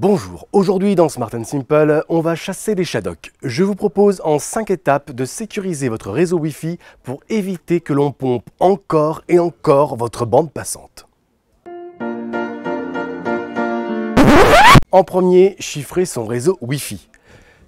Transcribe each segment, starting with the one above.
Bonjour, aujourd'hui dans Smart & Simple, on va chasser les Shadocks. Je vous propose en 5 étapes de sécuriser votre réseau Wi-Fi pour éviter que l'on pompe encore et encore votre bande passante. En premier, chiffrer son réseau Wi-Fi.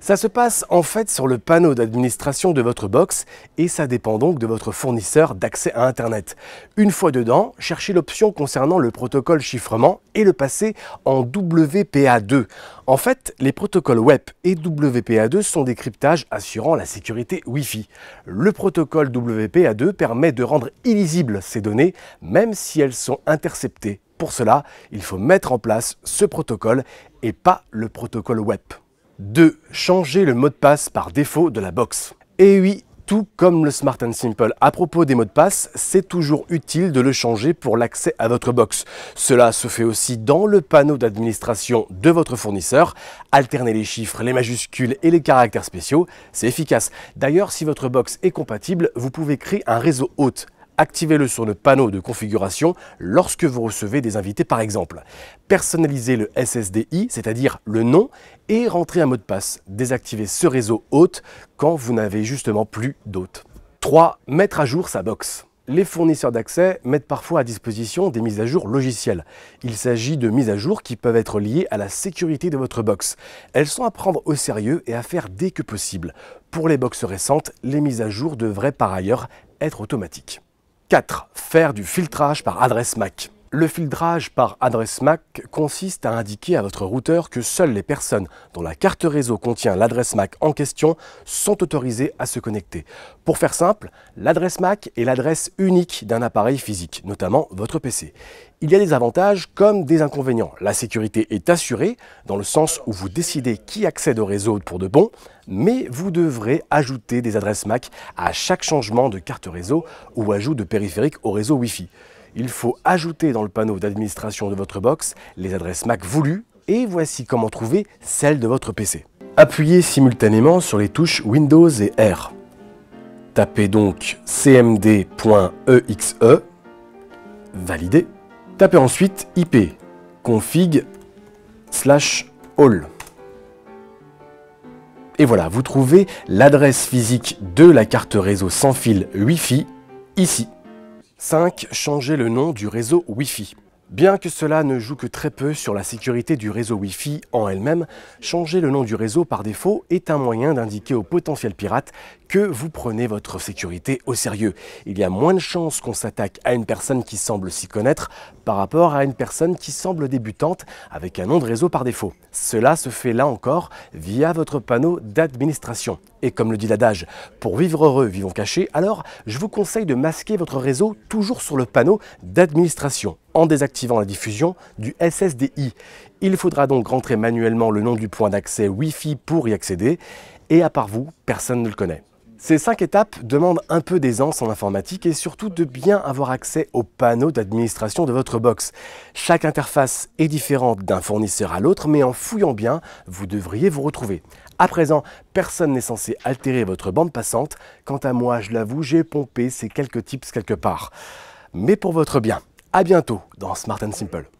Ça se passe en fait sur le panneau d'administration de votre box et ça dépend donc de votre fournisseur d'accès à Internet. Une fois dedans, cherchez l'option concernant le protocole chiffrement et le passer en WPA2. En fait, les protocoles WEP et WPA2 sont des cryptages assurant la sécurité Wi-Fi. Le protocole WPA2 permet de rendre illisibles ces données, même si elles sont interceptées. Pour cela, il faut mettre en place ce protocole et pas le protocole WEP. 2. Changer le mot de passe par défaut de la box. Et oui, tout comme le Smart & Simple à propos des mots de passe, c'est toujours utile de le changer pour l'accès à votre box. Cela se fait aussi dans le panneau d'administration de votre fournisseur. Alterner les chiffres, les majuscules et les caractères spéciaux, c'est efficace. D'ailleurs, si votre box est compatible, vous pouvez créer un réseau hôte. Activez-le sur le panneau de configuration lorsque vous recevez des invités par exemple. Personnalisez le SSDI, c'est-à-dire le nom, et rentrez un mot de passe. Désactivez ce réseau hôte quand vous n'avez justement plus d'hôte. 3. Mettre à jour sa box. Les fournisseurs d'accès mettent parfois à disposition des mises à jour logicielles. Il s'agit de mises à jour qui peuvent être liées à la sécurité de votre box. Elles sont à prendre au sérieux et à faire dès que possible. Pour les box récentes, les mises à jour devraient par ailleurs être automatiques. 4. Faire du filtrage par adresse MAC. Le filtrage par adresse MAC consiste à indiquer à votre routeur que seules les personnes dont la carte réseau contient l'adresse MAC en question sont autorisées à se connecter. Pour faire simple, l'adresse MAC est l'adresse unique d'un appareil physique, notamment votre PC. Il y a des avantages comme des inconvénients. La sécurité est assurée dans le sens où vous décidez qui accède au réseau pour de bon, mais vous devrez ajouter des adresses MAC à chaque changement de carte réseau ou ajout de périphérique au réseau Wi-Fi. Il faut ajouter dans le panneau d'administration de votre box les adresses MAC voulues et voici comment trouver celles de votre PC. Appuyez simultanément sur les touches Windows et R. Tapez donc cmd.exe, validez. Tapez ensuite IP, config/all. Et voilà, vous trouvez l'adresse physique de la carte réseau sans fil Wi-Fi ici. 5. Changer le nom du réseau Wi-Fi. Bien que cela ne joue que très peu sur la sécurité du réseau Wi-Fi en elle-même, changer le nom du réseau par défaut est un moyen d'indiquer aux potentiels pirates que vous prenez votre sécurité au sérieux. Il y a moins de chances qu'on s'attaque à une personne qui semble s'y connaître par rapport à une personne qui semble débutante avec un nom de réseau par défaut. Cela se fait là encore via votre panneau d'administration. Et comme le dit l'adage, pour vivre heureux, vivons cachés, alors je vous conseille de masquer votre réseau toujours sur le panneau d'administration en désactivant la diffusion du SSDI. Il faudra donc rentrer manuellement le nom du point d'accès Wi-Fi pour y accéder et à part vous, personne ne le connaît. Ces 5 étapes demandent un peu d'aisance en informatique et surtout de bien avoir accès au panneau d'administration de votre box. Chaque interface est différente d'un fournisseur à l'autre, mais en fouillant bien, vous devriez vous retrouver. À présent, personne n'est censé altérer votre bande passante. Quant à moi, je l'avoue, j'ai pompé ces quelques tips quelque part. Mais pour votre bien, à bientôt dans Smart & Simple.